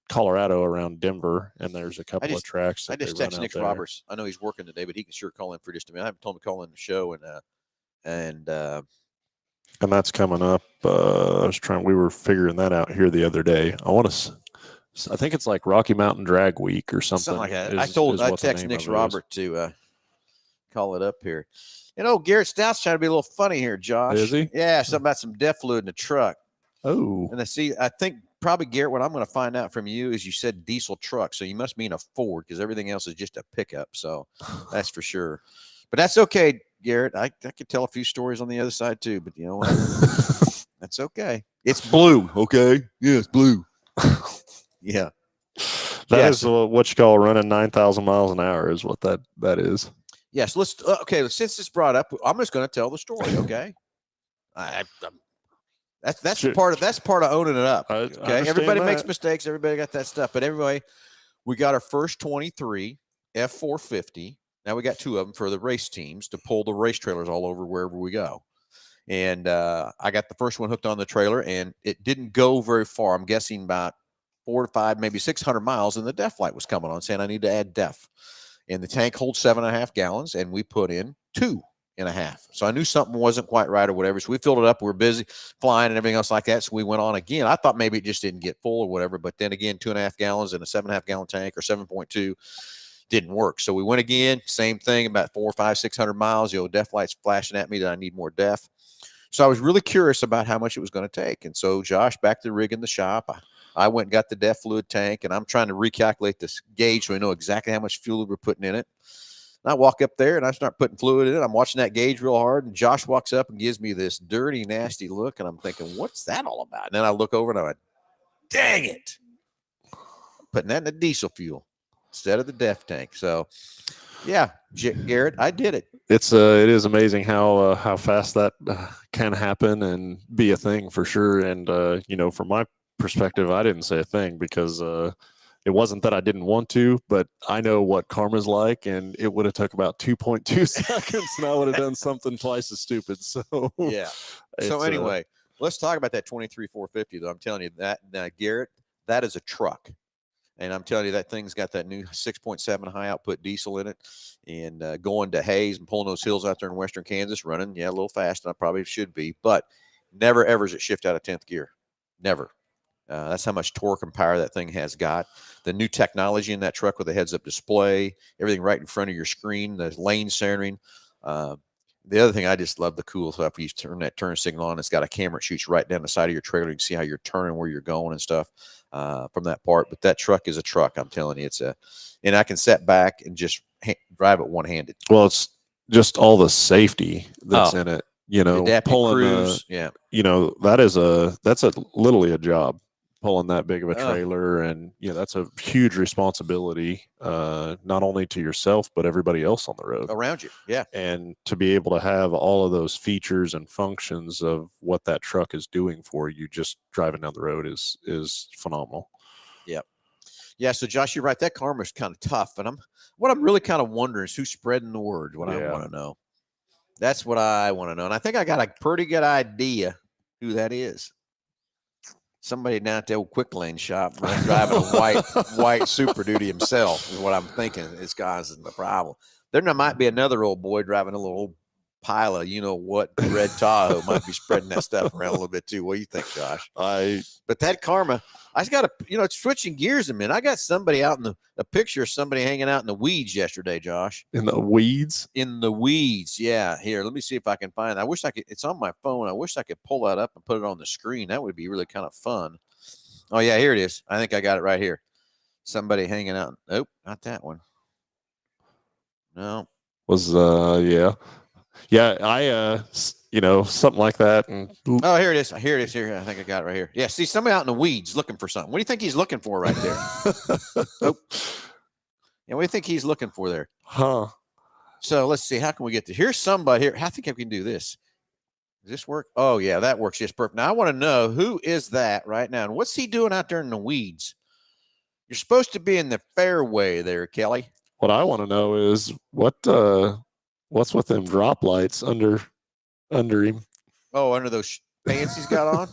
Colorado, around Denver, and there's a couple of tracks. I just texted Nick Roberts. I know he's working today, but he can sure call in for just a minute. I haven't told him to call in the show, and that's coming up. We were figuring that out here the other day. I think it's like Rocky Mountain Drag Week or something like that. I texted Nick Robert to call it up here. You know, Garrett Stout's trying to be a little funny here, Josh. Is he? Yeah, something about some DEF fluid in the truck. Oh. And I think probably, Garrett, what I'm going to find out from you is you said diesel truck, so you must mean a Ford because everything else is just a pickup. So that's for sure. But that's okay, Garrett. I could tell a few stories on the other side too, but you know what? That's okay. It's blue, okay? Yeah, it's blue. Yeah. That is what you call running 9,000 miles an hour is what that is. Yes. Let's okay. Since it's brought up, I'm just going to tell the story. Okay. That's sure. That's part of owning it up. Okay. Everybody makes mistakes. Everybody got that stuff. But anyway, we got our first 23 F450. Now we got two of them for the race teams to pull the race trailers all over wherever we go. And I got the first one hooked on the trailer, and it didn't go very far. I'm guessing about 4 to 5, maybe 600 miles, and the DEF light was coming on saying I need to add DEF. And the tank holds 7.5 gallons, and we put in 2.5. So I knew something wasn't quite right or whatever. So we filled it up. We were busy flying and everything else like that. So we went on again. I thought maybe it just didn't get full or whatever. But then again, 2.5 gallons in a 7.5 gallon tank or 7.2 didn't work. So we went again. Same thing, about 4, 5, 600 miles. DEF light's flashing at me that I need more DEF. So I was really curious about how much it was going to take. And so Josh, back to the rig in the shop, I went and got the DEF fluid tank, and I'm trying to recalculate this gauge so we know exactly how much fuel we're putting in it. And I walk up there, and I start putting fluid in it. I'm watching that gauge real hard, and Josh walks up and gives me this dirty, nasty look, and I'm thinking, what's that all about? And then I look over, and I went, dang it. I'm putting that in the diesel fuel instead of the DEF tank. So, yeah, Garrett, I did it. It is amazing how fast that can happen and be a thing for sure. And, from my perspective, I didn't say a thing because it wasn't that I didn't want to, but I know what karma's like, and it would have took about 2.2 seconds, and I would have done something twice as stupid. So yeah. So anyway, Let's talk about that 23 450 though. I'm telling you that Garrett, that is a truck. And I'm telling you, that thing's got that new 6.7 high output diesel in it. And going to Hayes and pulling those hills out there in western Kansas, running, yeah, a little fast, and I probably should be, but never ever is it shift out of 10th gear. Never. That's how much torque and power that thing has got. The new technology in that truck with the heads-up display, everything right in front of your screen, the lane centering. The other thing, I just love the cool stuff. You turn that turn signal on, it's got a camera that shoots right down the side of your trailer. You can see how you're turning, where you're going and stuff from that part. But that truck is a truck. I'm telling you, and I can sit back and just drive it one-handed. Well, it's just all the safety that's in it. You know, adaptive pulling cruise, yeah. You know, that's literally a job, pulling that big of a trailer, and that's a huge responsibility, not only to yourself but everybody else on the road around you. Yeah, and to be able to have all of those features and functions of what that truck is doing for you, just driving down the road is phenomenal. Yep. Yeah. So Josh, you're right. That karma is kind of tough, and what I'm really kind of wondering is who's spreading the word. What I want to know. That's what I want to know. And I think I got a pretty good idea who that is. Somebody down at the old Quick Lane shop driving a white Super Duty himself is what I'm thinking is causing the problem. There might be another old boy driving a little old pile of, red Tahoe might be spreading that stuff around a little bit too. What do you think, Josh? But that karma, I just got it's switching gears a minute. I got somebody out in a picture of somebody hanging out in the weeds yesterday, Josh. In the weeds? In the weeds, yeah. Here, let me see if I can find it. I wish I could. It's on my phone. I wish I could pull that up and put it on the screen. That would be really kind of fun. Oh, yeah, here it is. I think I got it right here. Somebody hanging out. Nope, not that one. No. Yeah, I something like that. And oh, here it is. Here it is. Here, I think I got it right here. Yeah, see somebody out in the weeds looking for something. What do you think he's looking for right there? Nope. Yeah, what do you think he's looking for there? Huh. So let's see. How can we get to here's somebody here? I think I can do this. Does this work? Oh, yeah, that works just perfect. Now I want to know who is that right now, and what's he doing out there in the weeds? You're supposed to be in the fairway there, Kelly. What I want to know is what's with them drop lights under him? Oh, under those pants he's got on,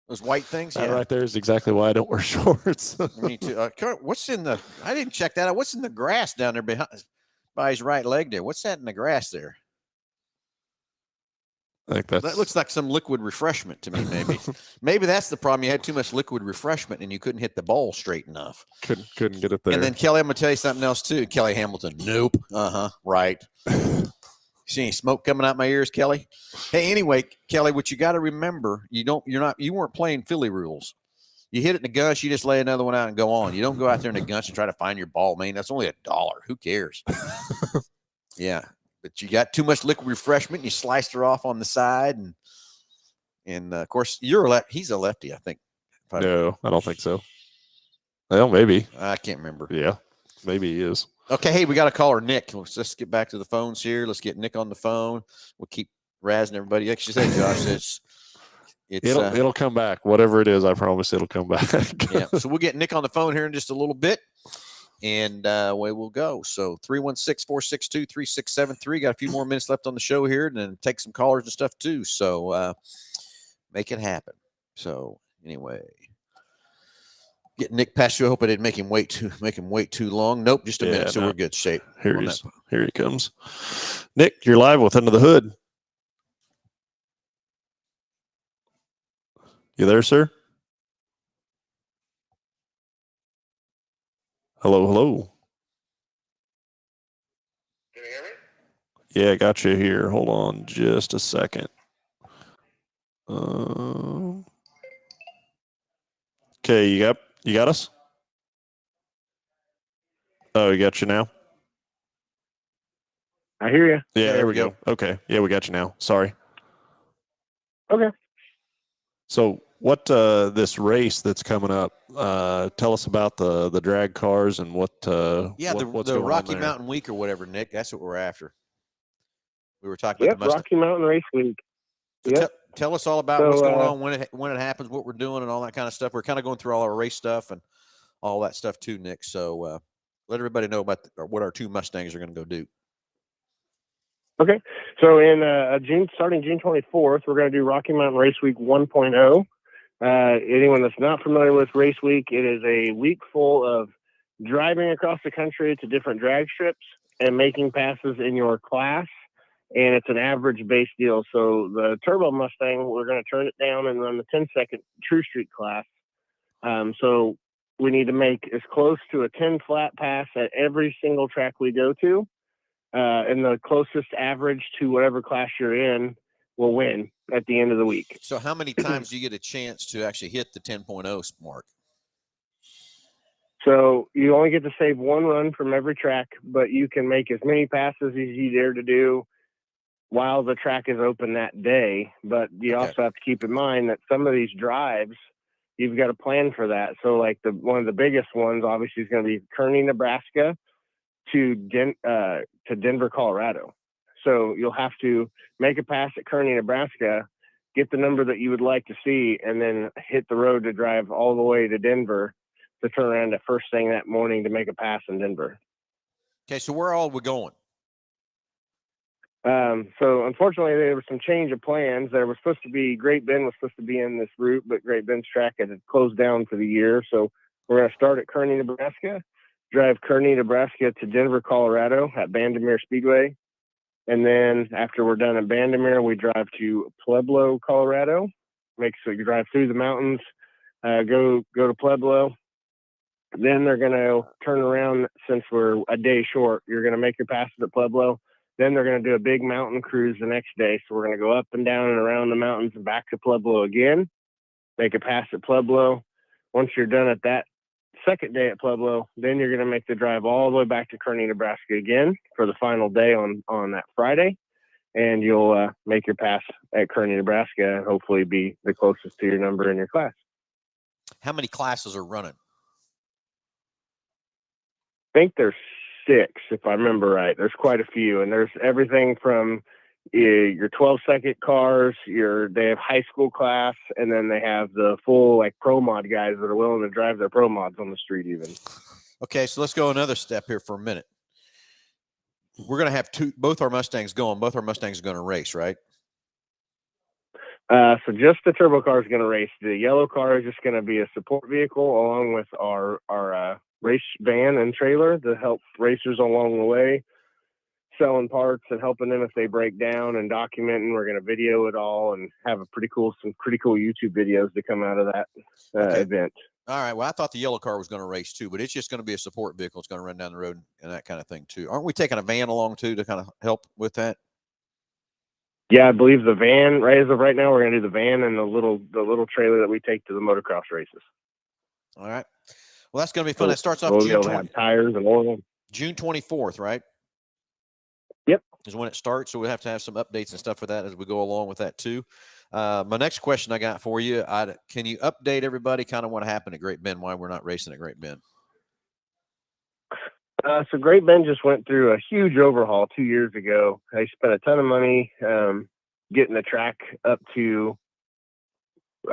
those white things. That right there is exactly why I don't wear shorts. Me too. What's in the? I didn't check that out. What's in the grass down there by his right leg there? What's that in the grass there? I think that looks like some liquid refreshment to me. Maybe that's the problem. You had too much liquid refreshment and you couldn't hit the ball straight enough. Couldn't get it there. And then Kelly, I'm gonna tell you something else too. Kelly Hambelton. Nope. Right. See any smoke coming out my ears, Kelly? Hey, anyway, Kelly, what you got to remember, you weren't playing Philly rules. You hit it in the gunch, you just lay another one out and go on. You don't go out there in the gunch and try to find your ball, man. That's only $1. Who cares? Yeah. But you got too much liquid refreshment. And you sliced her off on the side, and of course he's a lefty, I think. No, I don't think so. Well, maybe. I can't remember. Yeah, maybe he is. Okay, hey, we got a caller, Nick. Let's get back to the phones here. Let's get Nick on the phone. We'll keep razzing everybody. Like you said, Josh, it'll come back. Whatever it is, I promise it'll come back. Yeah. So we'll get Nick on the phone here in just a little bit. And away we'll go. So 316-462-3673. Got a few more minutes left on the show here, and then take some callers and stuff too. So make it happen. So anyway, get Nick past you. I hope I didn't make him wait too long. Nope, just a minute. So we're good shape. Here he comes. Nick, you're live with Under the Hood. You there, sir? Hello. Can you hear me? Yeah, I got you here. Hold on just a second. Okay, you got us? Oh, you got you now? I hear you. Yeah, there we go. Okay. Yeah, we got you now. Sorry. Okay. So what this race that's coming up, tell us about the drag cars and what's the going Rocky on there. Mountain Week or whatever, Nick. That's what we're after. We were talking about the Rocky Mountain Race Week. So tell us all about what's going on, when it happens, what we're doing, and all that kind of stuff. We're kind of going through all our race stuff and all that stuff too, Nick. So let everybody know about what our two Mustangs are going to go do. Okay. So in starting June 24th, we're going to do Rocky Mountain Race Week 1.0. Anyone that's not familiar with Race Week, it is a week full of driving across the country to different drag strips and making passes in your class. And it's an average base deal. So the Turbo Mustang, we're going to turn it down and run the 10-second True Street class. So we need to make as close to a 10 flat pass at every single track we go to. And the closest average to whatever class you're in will win at the end of the week. So how many times do you get a chance to actually hit the 10.0 mark? So you only get to save one run from every track, but you can make as many passes as you dare to do while the track is open that day. But you also have to keep in mind that some of these drives, you've got to plan for that. So like one of the biggest ones obviously is going to be Kearney, Nebraska to Denver, Colorado. So you'll have to make a pass at Kearney, Nebraska, get the number that you would like to see, and then hit the road to drive all the way to Denver to turn around the first thing that morning to make a pass in Denver. Okay, so where all we going? So unfortunately, there was some change of plans. There was supposed to be Great Bend was supposed to be in this route, but Great Bend's track had closed down for the year. So we're going to start at Kearney, Nebraska, drive Kearney, Nebraska to Denver, Colorado at Bandimere Speedway. And then after we're done at Bandimere, we drive to Pueblo, Colorado. So you drive through the mountains, go to Pueblo. Then they're going to turn around, since we're a day short, you're going to make your passes at Pueblo. Then they're going to do a big mountain cruise the next day. So we're going to go up and down and around the mountains and back to Pueblo again, make a pass at Pueblo. Once you're done at that second day at Pueblo, then you're going to make the drive all the way back to Kearney, Nebraska again for the final day on that Friday. And you'll make your pass at Kearney, Nebraska, and hopefully be the closest to your number in your class. How many classes are running? I think there's 6, if I remember right. There's quite a few, and there's everything from your 12-second cars, they have high school class, and then they have the full like pro mod guys that are willing to drive their pro mods on the street even. Okay, so let's go another step here for a minute. We're going to have both our Mustangs going. Both our Mustangs are going to race, right? So just the turbo car is going to race. The yellow car is just going to be a support vehicle along with our race van and trailer to help racers along the way, selling parts and helping them if they break down and documenting. We're going to video it all and have some pretty cool YouTube videos to come out of that event. All right. Well, I thought the yellow car was going to race too, but it's just going to be a support vehicle. It's going to run down the road and that kind of thing too. Aren't we taking a van along too to kind of help with that? Yeah, I believe the van, right as of right now, we're going to do the van and the little trailer that we take to the motocross races. All right. Well, that's going to be fun. That starts off We'll be able to have tires and oil. June 24th, right? Yep. Is when it starts. So we'll have to have some updates and stuff for that as we go along with that too. My next question I got for you, can you update everybody kind of what happened at Great Bend, why we're not racing at Great Bend? So Great Bend just went through a huge overhaul 2 years ago. They spent a ton of money getting the track up to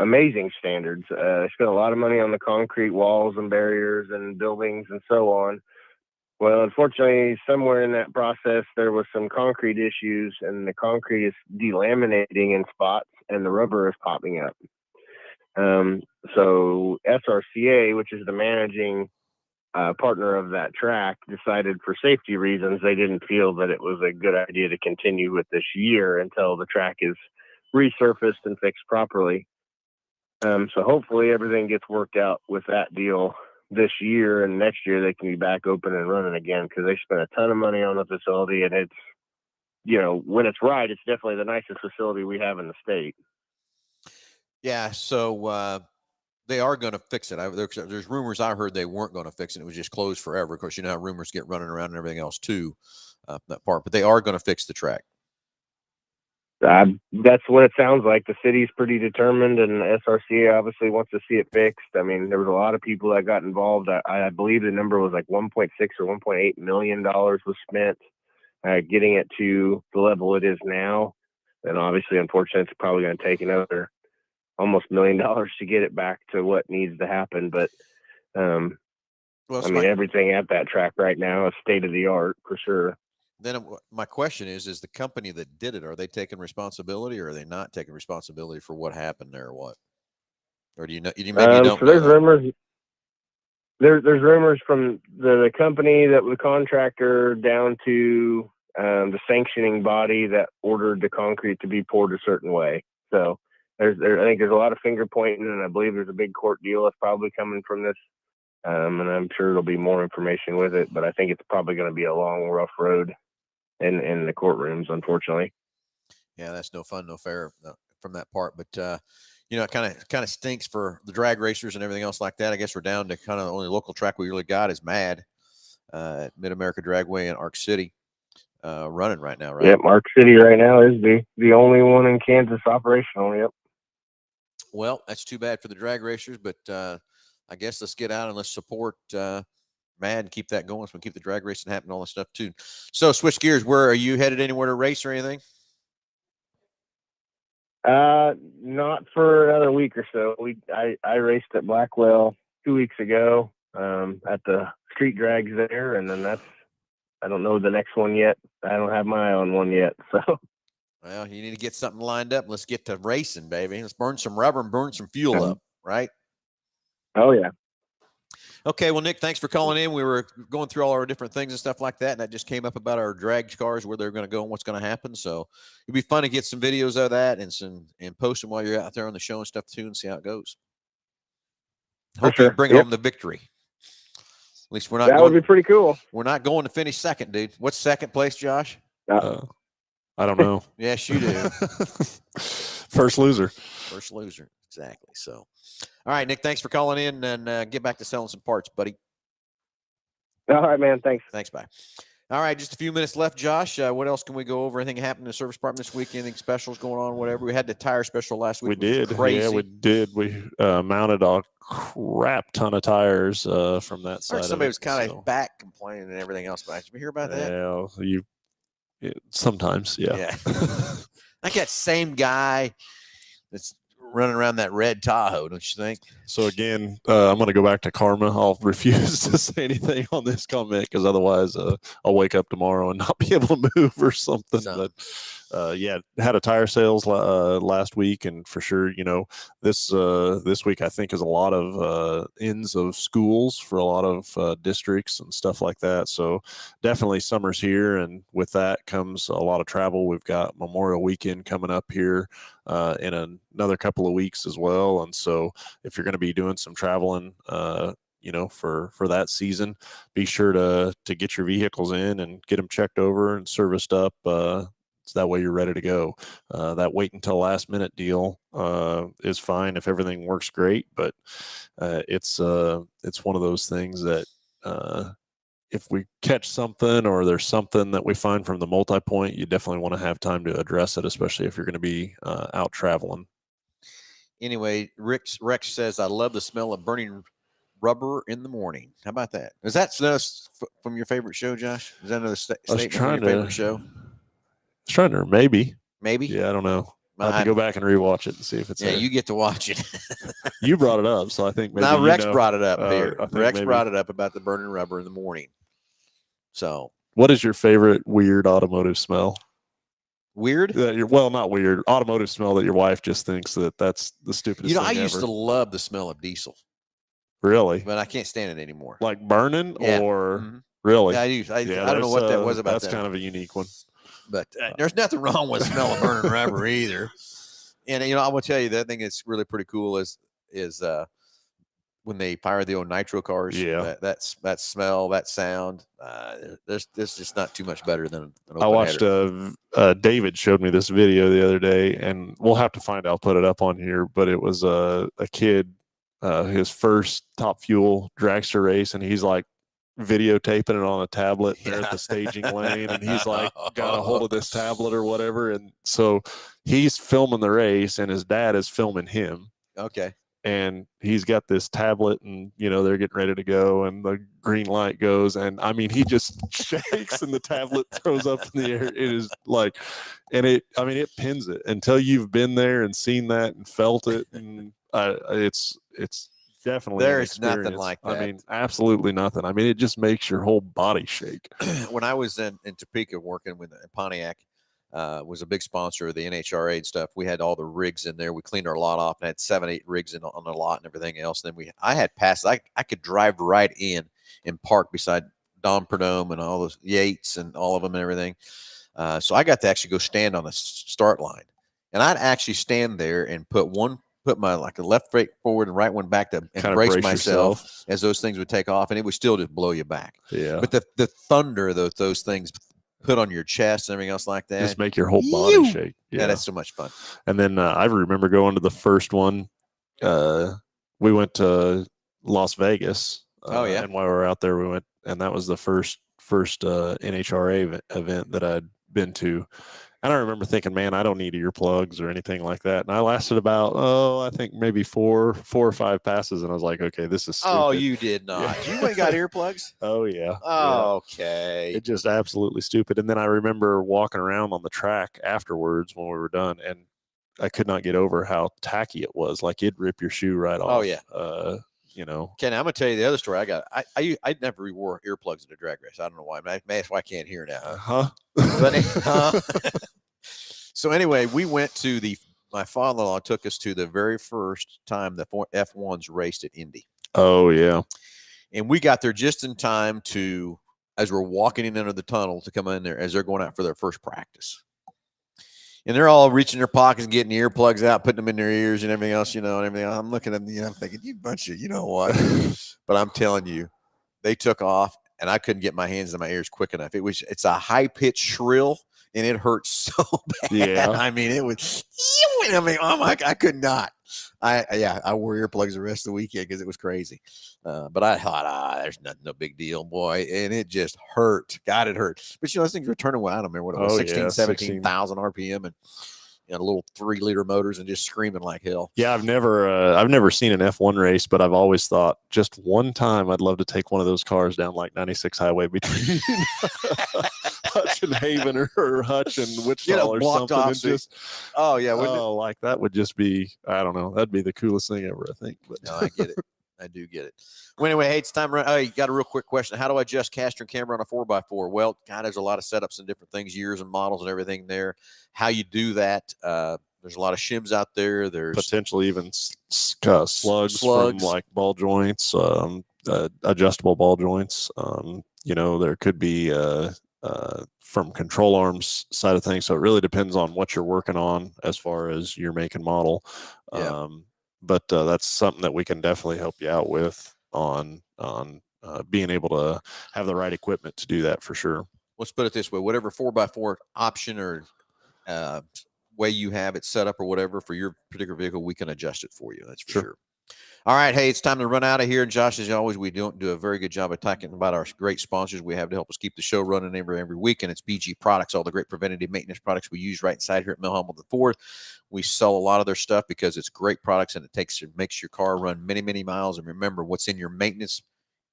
amazing standards. They spent a lot of money on the concrete walls and barriers and buildings and so on. Well, unfortunately, somewhere in that process, there was some concrete issues, and the concrete is delaminating in spots, and the rubber is popping up. So SRCA, which is the managing partner of that track, decided for safety reasons they didn't feel that it was a good idea to continue with this year until the track is resurfaced and fixed properly. So hopefully everything gets worked out with that deal this year, and next year they can be back open and running again, because they spent a ton of money on the facility, and it's, when it's right, it's definitely the nicest facility we have in the state. Yeah. So they are going to fix it. There's rumors I heard they weren't going to fix it. It was just closed forever. Of course, you know how rumors get running around and everything else too, that part, but they are going to fix the track. That's what it sounds like. The city's pretty determined, and SRCA obviously wants to see it fixed. I mean, there was a lot of people that got involved. I believe the number was like 1.6 or 1.8 million dollars was spent getting it to the level it is now. And obviously, unfortunately, it's probably going to take another almost $1 million to get it back to what needs to happen. But everything at that track right now is state of the art for sure. then my question is the company that did it, are they taking responsibility or are they not taking responsibility for what happened there or what? Or do you know, maybe you don't So know there's that? rumors. There's rumors from the company that was the contractor down to the sanctioning body that ordered the concrete to be poured a certain way. So I think there's a lot of finger pointing, and I believe there's a big court deal that's probably coming from this. And I'm sure there'll be more information with it, but I think it's probably going to be a long, rough road in the courtrooms, unfortunately. Yeah, that's no fun, no fair from that part. But you know, it kind of stinks for the drag racers and everything else like that. I guess we're down to kind of the only local track we really got is Mad at Mid America Dragway in Arc City, running right now, right? Yep, Arc City right now is the only one in Kansas operational. Yep. Well, that's too bad for the drag racers, but I guess let's get out and let's support Mad and keep that going. So we keep the drag racing happening, all that stuff too. So switch gears. Where are you headed? Anywhere to race or anything? Not for another week or so. I raced at Blackwell 2 weeks ago at the street drags there, and then I don't know the next one yet. I don't have my eye on one yet. So Well, you need to get something lined up. Let's get to racing, baby. Let's burn some rubber and burn some fuel up, right? Oh yeah. Okay, well, Nick, thanks for calling in. We were going through all our different things and stuff like that, and that just came up about our drag cars, where they're going to go and what's going to happen. So it'd be fun to get some videos of that and post them while you're out there on the show and stuff too, and see how it goes. Hope you bring home the victory. At least we're not. That would be pretty cool. We're not going to finish second, dude. What's second place, Josh? I don't know. Yes, you do. First loser. First loser. Exactly. So, all right, Nick, thanks for calling in, and get back to selling some parts, buddy. All right, man. Thanks. Thanks. Bye. All right, just a few minutes left, Josh. What else can we go over? Anything happened in the service department this week? Anything specials going on? Whatever. We had the tire special last week. We did. Yeah, we did. We mounted a crap ton of tires from that side. I heard somebody was kind of back complaining and everything else. Did you hear about that? Yeah, sometimes, yeah. Yeah. Like that same guy that's running around that red Tahoe, don't you think? So again, I'm going to go back to karma. I'll refuse to say anything on this comment because otherwise I'll wake up tomorrow and not be able to move or something. But yeah, had a tire sales last week, and for sure, you know, this week I think is a lot of ends of schools for a lot of districts and stuff like that. So definitely summer's here, and with that comes a lot of travel. We've got Memorial Weekend coming up here in another couple of weeks as well, and so if you're going to be doing some traveling, you know, for that season, be sure to get your vehicles in and get them checked over and serviced up. So that way you're ready to go. That wait until last minute deal is fine if everything works great, but it's one of those things that if we catch something or there's something that we find from the multi-point, you definitely want to have time to address it, especially if you're going to be out traveling. Anyway, Rex says, I love the smell of burning rubber in the morning. How about that? Is that from your favorite show, Josh? Is that another statement from your favorite show? I was trying to, maybe. Yeah, I don't know. I have to go back and rewatch it and see if it's there. You get to watch it. You brought it up, so I think maybe. Now Rex brought it up here. Rex maybe brought it up about the burning rubber in the morning. So, what is your favorite weird automotive smell? Weird? Well, not weird. Automotive smell that your wife just thinks that's the stupidest thing I ever. used to love the smell of diesel. Really? But I can't stand it anymore. Like burning or mm-hmm. Really? Yeah, I don't know what that was about. That's kind of a unique one. But there's nothing wrong with the smell of burning rubber either. And, you know, I will tell you, that thing that's really pretty cool is when they fire the old nitro cars. Yeah. That smell, that sound, there's just not too much better than an open I watched David showed me this video the other day, and we'll have to find out, put it up on here, but it was a kid, his first Top Fuel dragster race, and he's like videotaping it on a tablet there at the staging lane, and he's like got a hold of this tablet or whatever, and so he's filming the race and his dad is filming him. Okay. And he's got this tablet, and you know they're getting ready to go, and the green light goes, and I mean he just shakes and the tablet throws up in the air. It is like, and it pins it until you've been there and seen that and felt it, and it's definitely an There's nothing experience. like I that. mean, absolutely nothing. I mean, it just makes your whole body shake. When I was in Topeka working with Pontiac, was a big sponsor of the NHRA and stuff. We had all the rigs in there. We cleaned our lot off and had 7, 8 rigs on the lot and everything else. Then I had passes. I could drive right in and park beside Don Perdome and all those Yates and all of them and everything. So I got to actually go stand on the start line, and I'd actually stand there and put my like a left brake forward and right one back to brace myself as those things would take off, and it would still just blow you back. Yeah. But the thunder those things put on your chest and everything else like that, just make your whole body shake. Yeah, that's so much fun. And then I remember going to the first one. We went to Las Vegas. And while we were out there, we went, and that was the first NHRA event that I'd been to. And I remember thinking, man, I don't need earplugs or anything like that. And I lasted about, I think maybe four or 5 passes. And I was like, okay, this is stupid. Oh, you did not. Yeah. You went got earplugs? Oh, yeah. Oh, okay. It's just absolutely stupid. And then I remember walking around on the track afterwards when we were done, and I could not get over how tacky it was. Like, it'd rip your shoe right off. Oh, yeah. You know. Ken, I'm gonna tell you the other story. I never wore earplugs at a drag race. I don't know why. That's why I can't hear now. So anyway, we went to my father-in-law took us to the very first time the F1s raced at Indy. Oh yeah. And we got there just in time as we're walking in under the tunnel to come in there as they're going out for their first practice. And they're all reaching their pockets, getting the earplugs out, putting them in their ears and everything else, and everything else. I'm looking at them, I'm thinking, you bunch of, you know what? But I'm telling you, they took off, and I couldn't get my hands in my ears quick enough. It's a high-pitched shrill, and it hurts so bad. Yeah. I mean, I could not. I wore earplugs the rest of the weekend because it was crazy. But I thought, there's no big deal, boy. And it just hurt. God, it hurt. But, those things were turning well. I don't remember what it was, 17,000 RPM and little 3-liter motors and just screaming like hell. Yeah, I've never seen an F1 race, but I've always thought just one time I'd love to take one of those cars down like 96 highway between Hutch and Haven or Hutch and Wichita or something. And just, like that would just be, I don't know, that'd be the coolest thing ever, I think. But no, I get it. I do get it. Well, anyway, hey, it's time to run. Oh, you got a real quick question. How do I adjust caster and camber on a 4x4? Well, God, there's a lot of setups and different things, years and models and everything there. How you do that, there's a lot of shims out there. There's potentially even slugs from like ball joints, adjustable ball joints. There could be from control arms side of things. So it really depends on what you're working on as far as your make and model. Yeah. But that's something that we can definitely help you out with on being able to have the right equipment to do that for sure. Let's put it this way: whatever 4x4 option or way you have it set up or whatever for your particular vehicle, we can adjust it for you. That's for sure. All right, hey, it's time to run out of here. And Josh, as always, we don't do a very good job of talking about our great sponsors we have to help us keep the show running every week, and it's BG Products, all the great preventative maintenance products we use right inside here at Mill Hambelton Ford. We sell a lot of their stuff because it's great products, and it makes your car run many, many miles. And remember, what's in your maintenance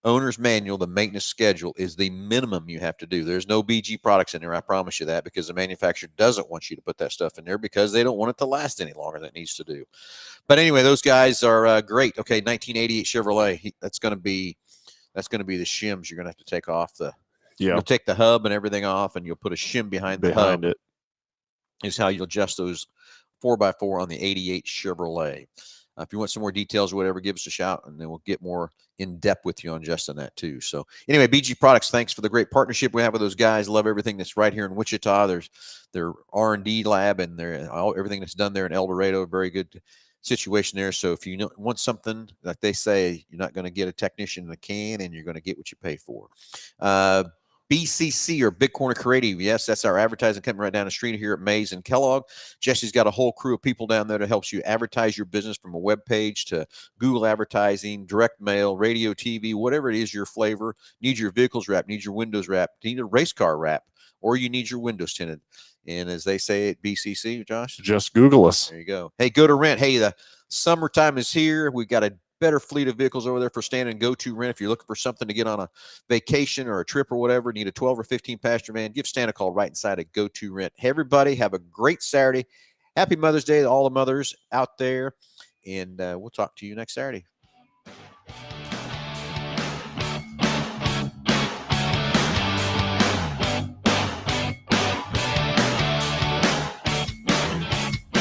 owner's manual, the maintenance schedule, is the minimum you have to do. There's no BG products in there, I promise you that, because the manufacturer doesn't want you to put that stuff in there because they don't want it to last any longer than it needs to do. But anyway, those guys are great. Okay, 1988 Chevrolet. That's going to be the shims you're going to have to take off. You'll take the hub and everything off, and you'll put a shim behind the hub. It is how you'll adjust those 4x4 on the 88 Chevrolet. If you want some more details or whatever, give us a shout, and then we'll get more in depth with you on just on that too. So anyway, BG Products, thanks for the great partnership we have with those guys. Love everything that's right here in Wichita. There's their R&D lab and everything that's done there in El Dorado. Very good situation there. So if you want something, like they say, you're not going to get a technician in a can, and you're going to get what you pay for. BCC, or Big Corner Creative. Yes, that's our advertising company right down the street here at Mays and Kellogg. Jesse's got a whole crew of people down there that helps you advertise your business, from a web page to Google advertising, direct mail, radio, TV, whatever it is your flavor. Need your vehicles wrapped, need your windows wrapped, need a race car wrap, or you need your windows tinted. And as they say at BCC, Josh, just Google us. There you go. Hey, go to rent. Hey, the summertime is here. We've got a better fleet of vehicles over there for stand and go to rent. If you're looking for something to get on a vacation or a trip or whatever, need a 12 or 15 passenger van, give Stan a call right inside at Go To Rent. Hey, everybody, have a great Saturday. Happy Mother's Day to all the mothers out there, and we'll talk to you next Saturday.